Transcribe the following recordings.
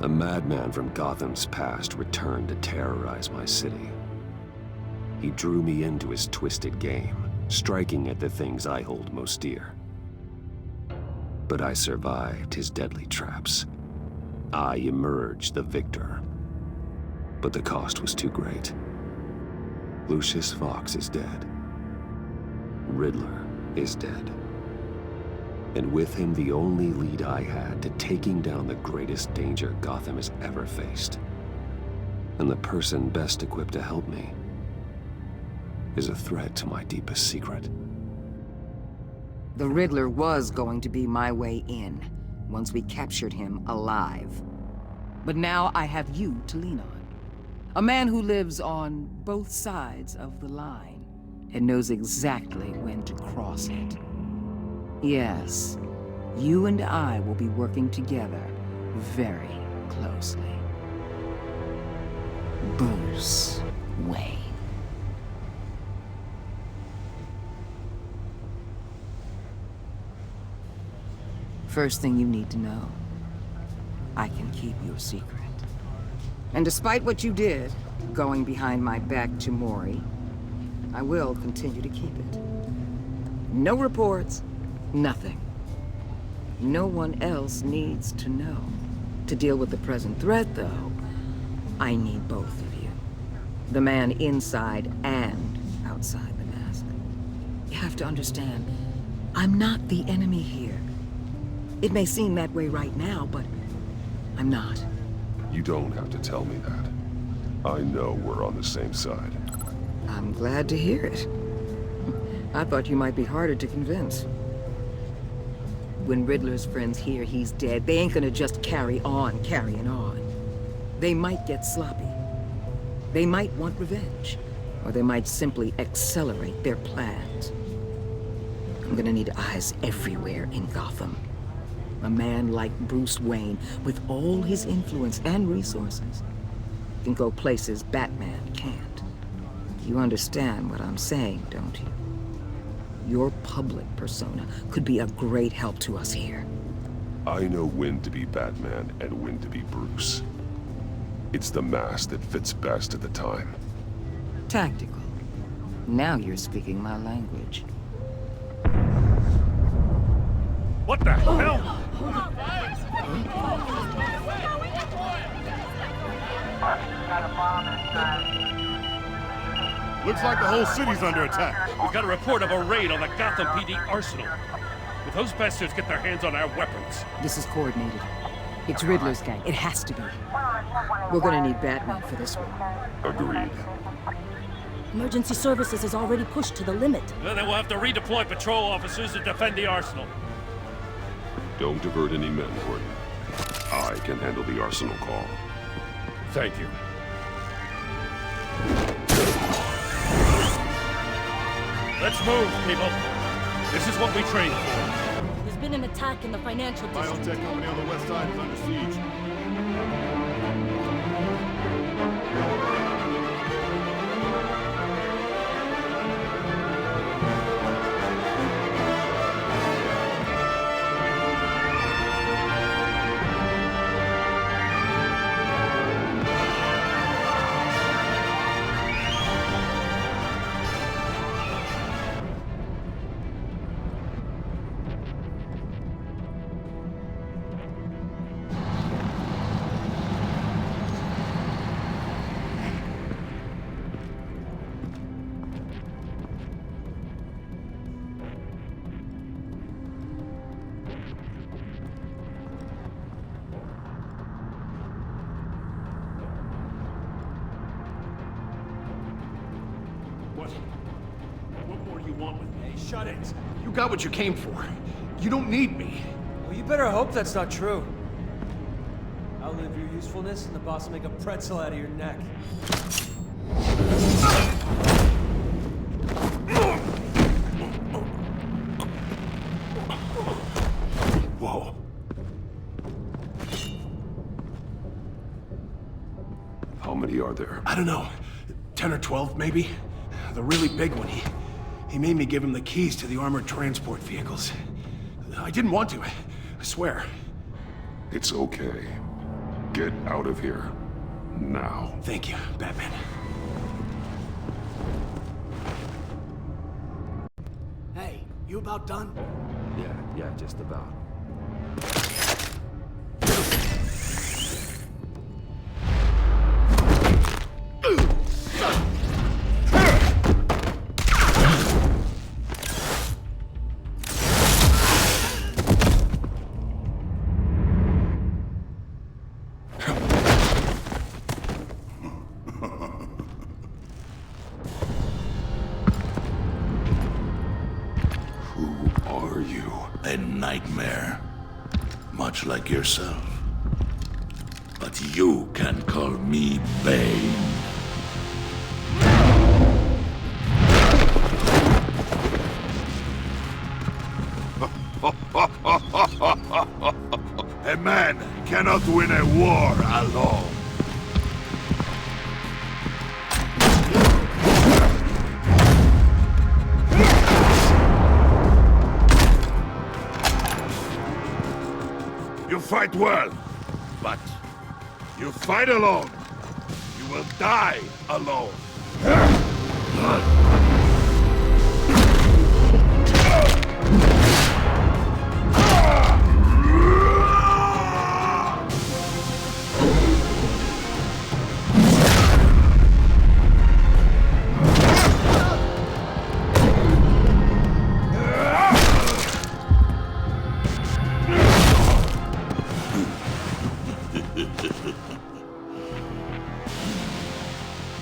A madman from Gotham's past returned to terrorize my city. He drew me into his twisted game, striking at the things I hold most dear. But I survived his deadly traps. I emerged the victor. But the cost was too great. Lucius Fox is dead. Riddler is dead. And with him the only lead I had to taking down the greatest danger Gotham has ever faced. And the person best equipped to help me is a threat to my deepest secret. The Riddler was going to be my way in, once we captured him alive. But now I have you to lean on. A man who lives on both sides of the line and knows exactly when to cross it. Yes, you and I will be working together very closely. Bruce Wayne. First thing you need to know, I can keep your secret. And despite what you did, going behind my back to Mori, I will continue to keep it. No reports, nothing. No one else needs to know. To deal with the present threat, though, I need both of you. The man inside and outside the mask. You have to understand, I'm not the enemy here. It may seem that way right now, but I'm not. You don't have to tell me that. I know we're on the same side. I'm glad to hear it. I thought you might be harder to convince. When Riddler's friends hear he's dead, they ain't gonna just carry on carrying on. They might get sloppy. They might want revenge. Or they might simply accelerate their plans. I'm gonna need eyes everywhere in Gotham. A man like Bruce Wayne, with all his influence and resources, can go places Batman can't. You understand what I'm saying, don't you? Your public persona could be a great help to us here. I know when to be Batman and when to be Bruce. It's the mask that fits best at the time. Tactical. Now you're speaking my language. What the hell? Looks like the whole city's under attack. We've got a report of a raid on the Gotham PD arsenal. If those bastards get their hands on our weapons... This is coordinated. It's Riddler's gang. It has to be. We're gonna need Batman for this one. Agreed. Emergency services is already pushed to the limit. Then we'll have to redeploy patrol officers to defend the arsenal. Don't divert any men, Gordon. I can handle the arsenal call. Thank you. Let's move, people. This is what we trained for. There's been an attack in the financial district. Biotech company on the west side is under siege. What more do you want with me? Hey, shut it. You got what you came for. You don't need me. Well, you better hope that's not true. Outlive your usefulness, and the boss will make a pretzel out of your neck. Whoa. How many are there? I don't know. 10 or 12, maybe? The really big one, he made me give him the keys to the armored transport vehicles. I didn't want to, I swear. It's okay. Get out of here. Now. Thank you, Batman. Hey, you about done? Yeah, just about. A nightmare, much like yourself. But you can call me Bane. A man cannot win a war alone. You fight well, but you fight alone. You will die alone.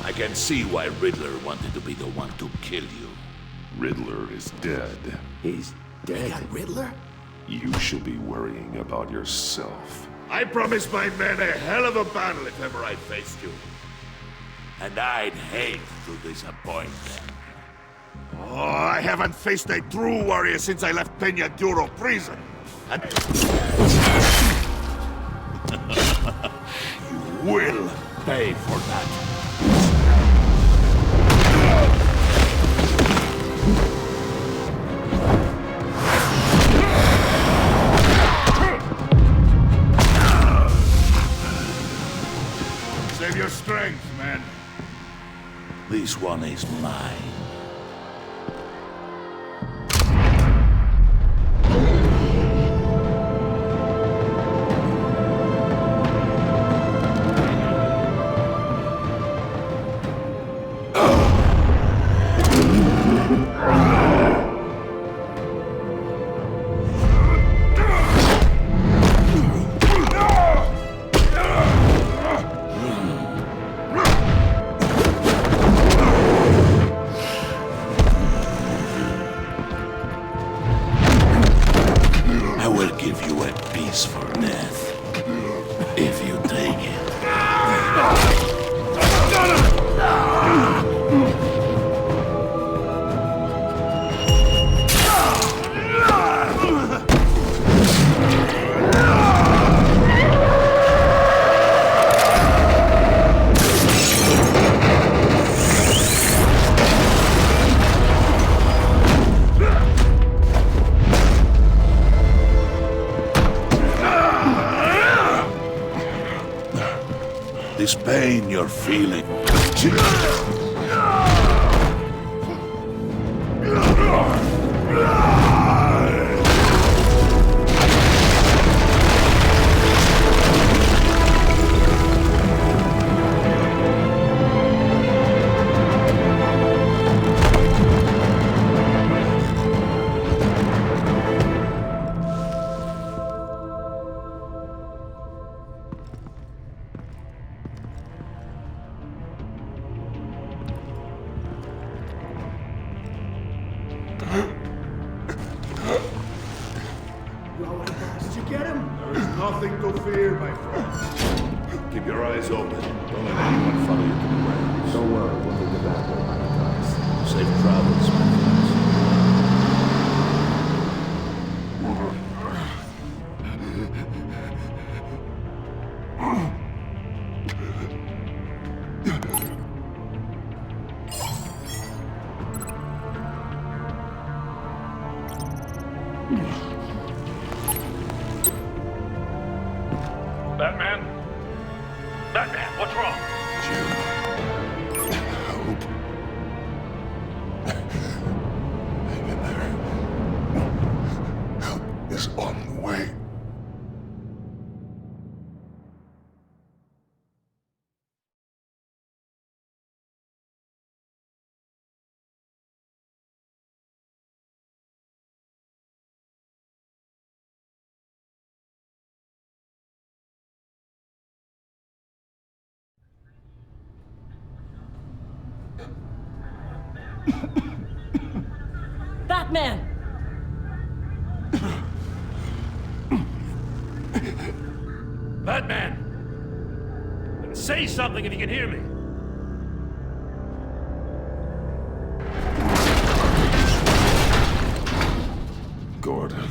I can see why Riddler wanted to be the one to kill you. Riddler is dead. He's dead. Got Riddler? You should be worrying about yourself. I promised my men a hell of a battle if ever I faced you. And I'd hate to disappoint them. Oh, I haven't faced a true warrior since I left Peña Duro prison. And you will pay for that. Save your strength, man. This one is mine. I will give you a piece for death, if you take it. This pain you're feeling. Did you get him? There is nothing to fear, my friend. Keep your eyes open. Don't let anyone follow you to the grounds. Don't worry, we'll be back with my advice. Safe travels, my friends. Batman? What's wrong? Jim. Help. Hang in there. Help is on the way. Batman! Batman! Say something if you can hear me. Gordon.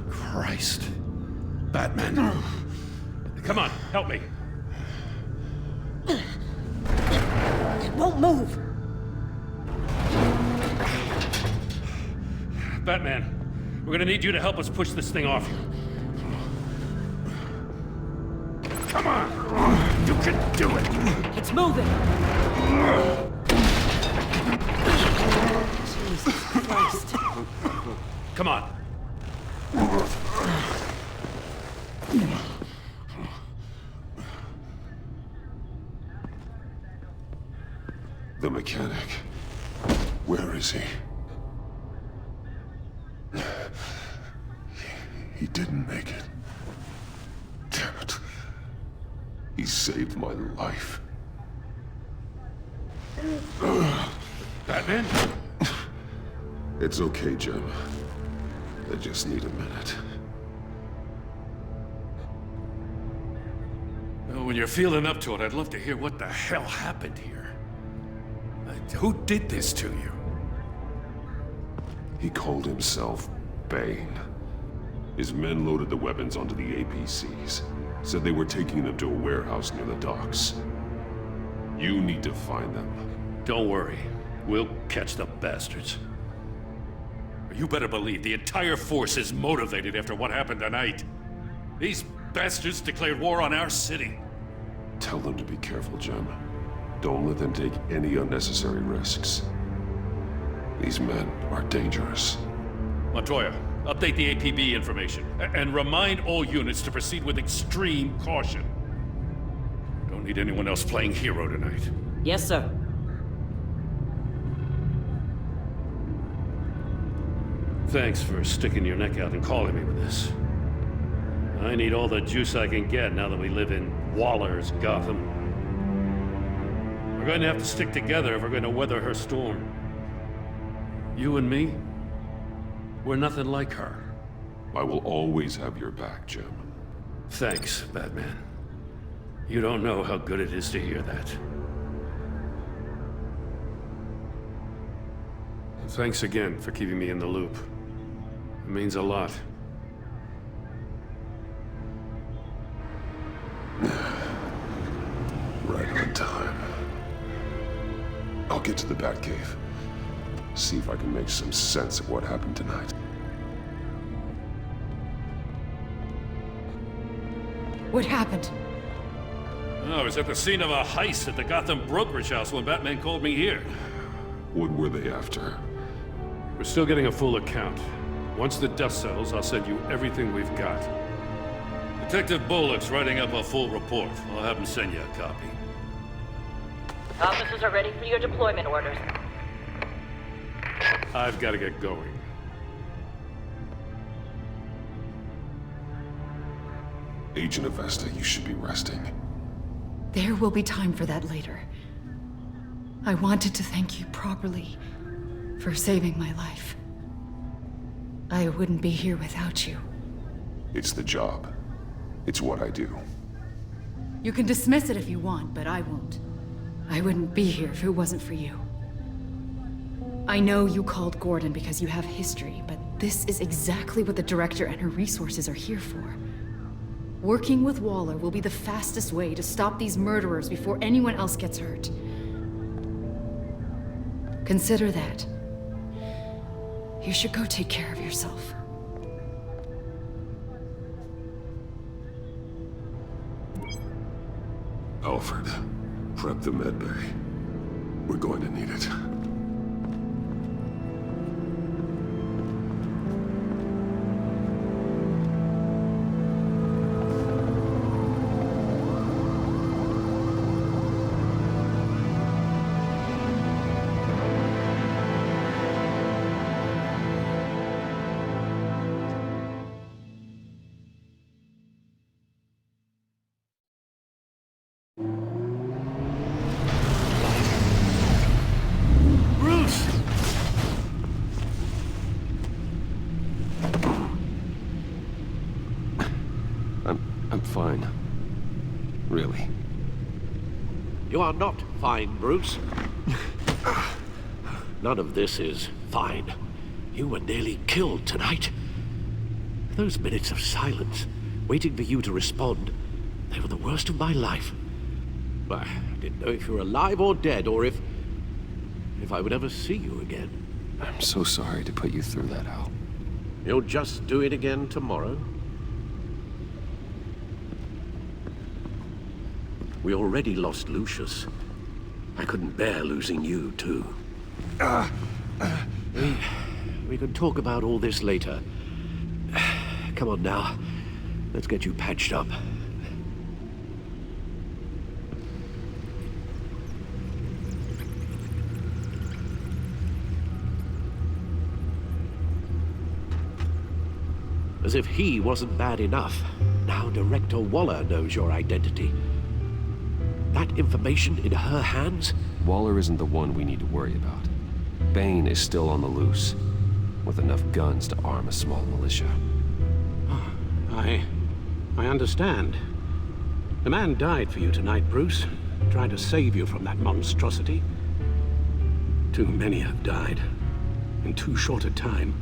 Christ. Batman. Come on, help me. It won't move! Batman, we're gonna need you to help us push this thing off you. Come on! You can do it! It's moving! Jesus Christ. Come on. The mechanic. Where is he? He didn't make it. Damn it. He saved my life. Batman? It's okay, Jim. I just need a minute. Well, when you're feeling up to it, I'd love to hear what the hell happened here. Who did this to you? He called himself Bane. His men loaded the weapons onto the APCs. Said they were taking them to a warehouse near the docks. You need to find them. Don't worry. We'll catch the bastards. You better believe the entire force is motivated after what happened tonight. These bastards declared war on our city. Tell them to be careful, Jim. Don't let them take any unnecessary risks. These men are dangerous. Montoya, update the APB information. And remind all units to proceed with extreme caution. Don't need anyone else playing hero tonight. Yes, sir. Thanks for sticking your neck out and calling me with this. I need all the juice I can get now that we live in Waller's Gotham. We're going to have to stick together if we're going to weather her storm. You and me, we're nothing like her. I will always have your back, Jim. Thanks, Batman. You don't know how good it is to hear that. Thanks again for keeping me in the loop. It means a lot. Right on time. I'll get to the Batcave. See if I can make some sense of what happened tonight. What happened? I was at the scene of a heist at the Gotham brokerage house when Batman called me here. What were they after? We're still getting a full account. Once the dust settles, I'll send you everything we've got. Detective Bullock's writing up a full report. I'll have him send you a copy. Officers are ready for your deployment orders. I've got to get going. Agent Avesta, you should be resting. There will be time for that later. I wanted to thank you properly for saving my life. I wouldn't be here without you. It's the job. It's what I do. You can dismiss it if you want, but I won't. I wouldn't be here if it wasn't for you. I know you called Gordon because you have history, but this is exactly what the Director and her resources are here for. Working with Waller will be the fastest way to stop these murderers before anyone else gets hurt. Consider that. You should go take care of yourself. Alfred. Prep the med bay. We're going to need it. I'm fine. Really. You are not fine, Bruce. None of this is fine. You were nearly killed tonight. Those minutes of silence, waiting for you to respond, they were the worst of my life. I didn't know if you were alive or dead, or if I would ever see you again. I'm so sorry to put you through that, Al. You'll just do it again tomorrow? We already lost Lucius. I couldn't bear losing you, too. We can talk about all this later. Come on now. Let's get you patched up. As if he wasn't bad enough, now Director Waller knows your identity. That information in her hands? Waller isn't the one we need to worry about. Bane is still on the loose, with enough guns to arm a small militia. I understand. The man died for you tonight, Bruce. Trying to save you from that monstrosity. Too many have died. In too short a time.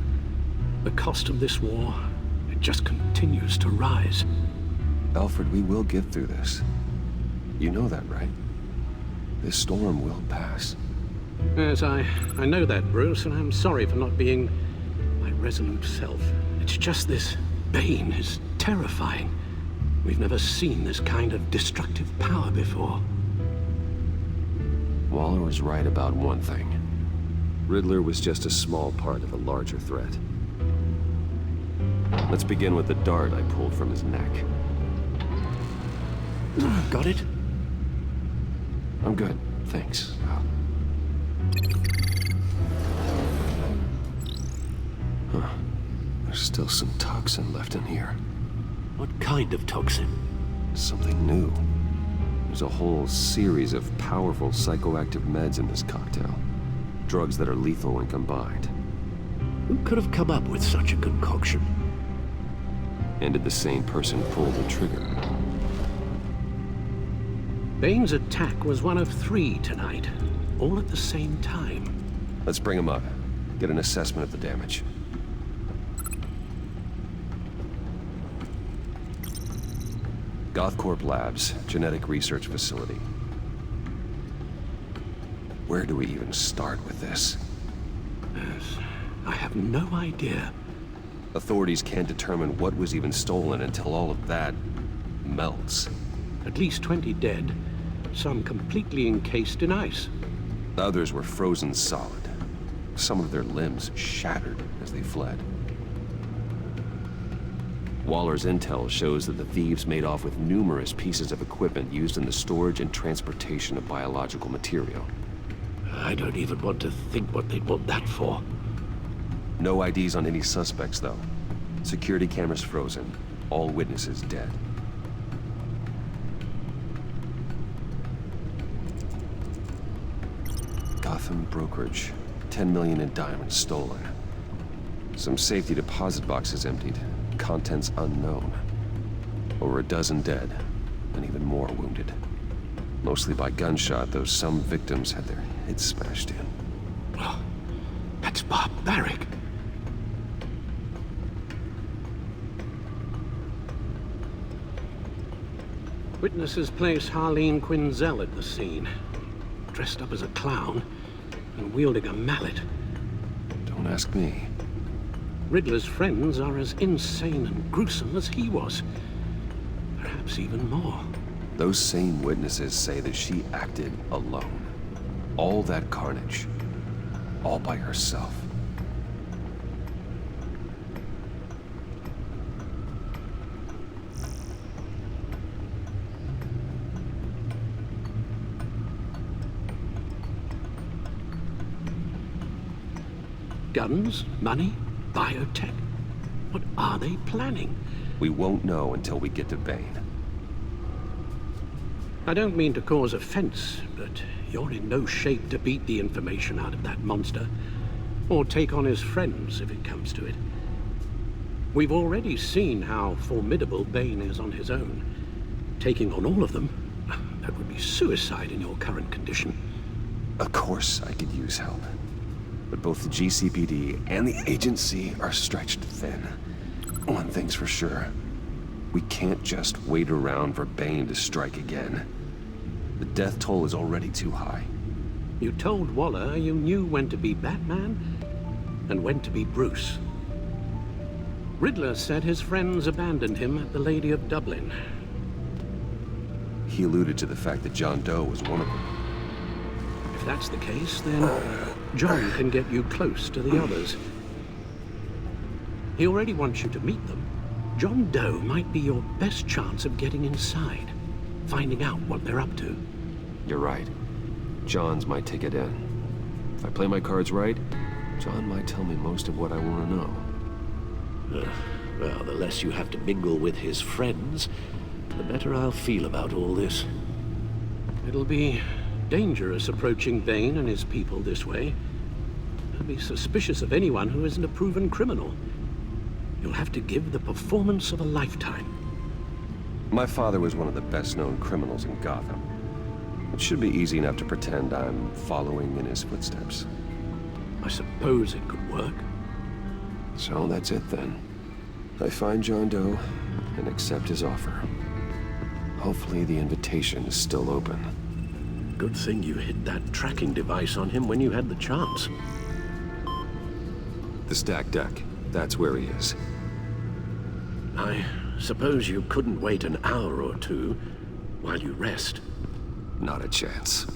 The cost of this war, it just continues to rise. Alfred, we will get through this. You know that, right? This storm will pass. Yes, I know that, Bruce, and I'm sorry for not being my resolute self. It's just this Bane is terrifying. We've never seen this kind of destructive power before. Waller was right about one thing. Riddler was just a small part of a larger threat. Let's begin with the dart I pulled from his neck. Got it? I'm good, thanks. Huh. There's still some toxin left in here. What kind of toxin? Something new. There's a whole series of powerful psychoactive meds in this cocktail. Drugs that are lethal when combined. Who could have come up with such a concoction? And did the same person pull the trigger? Bane's attack was one of 3 tonight, all at the same time. Let's bring him up. Get an assessment of the damage. Gothcorp Labs, genetic research facility. Where do we even start with this? Yes, I have no idea. Authorities can't determine what was even stolen until all of that melts. At least 20 dead, some completely encased in ice. Others were frozen solid. Some of their limbs shattered as they fled. Waller's intel shows that the thieves made off with numerous pieces of equipment used in the storage and transportation of biological material. I don't even want to think what they'd want that for. No IDs on any suspects, though. Security cameras frozen. All witnesses dead. Gotham brokerage. 10 million in diamonds stolen. Some safety deposit boxes emptied. Contents unknown. Over a dozen dead, and even more wounded. Mostly by gunshot, though some victims had their heads smashed in. Oh, that's barbaric. Witnesses place Harleen Quinzel at the scene, dressed up as a clown and wielding a mallet. Don't ask me. Riddler's friends are as insane and gruesome as he was. Perhaps even more. Those same witnesses say that she acted alone. All that carnage, all by herself. Guns, money, biotech. What are they planning? We won't know until we get to Bane. I don't mean to cause offense, but you're in no shape to beat the information out of that monster, or take on his friends if it comes to it. We've already seen how formidable Bane is on his own. Taking on all of them, that would be suicide in your current condition. Of course I could use help. But both the GCPD and the agency are stretched thin. One thing's for sure. We can't just wait around for Bane to strike again. The death toll is already too high. You told Waller you knew when to be Batman and when to be Bruce. Riddler said his friends abandoned him at the Lady of Dublin. He alluded to the fact that John Doe was one of them. If that's the case, then John can get you close to the others. He already wants you to meet them. John Doe might be your best chance of getting inside, finding out what they're up to. You're right. John's my ticket in. If I play my cards right, John might tell me most of what I want to know. Well, the less you have to mingle with his friends, the better I'll feel about all this. It'll be dangerous approaching Bane and his people this way. I'd be suspicious of anyone who isn't a proven criminal. You'll have to give the performance of a lifetime. My father was one of the best-known criminals in Gotham. It should be easy enough to pretend I'm following in his footsteps. I suppose it could work. So that's it then. I find John Doe and accept his offer. Hopefully the invitation is still open. Good thing you hid that tracking device on him when you had the chance. The stacked deck. That's where he is. I suppose you couldn't wait an hour or two while you rest. Not a chance.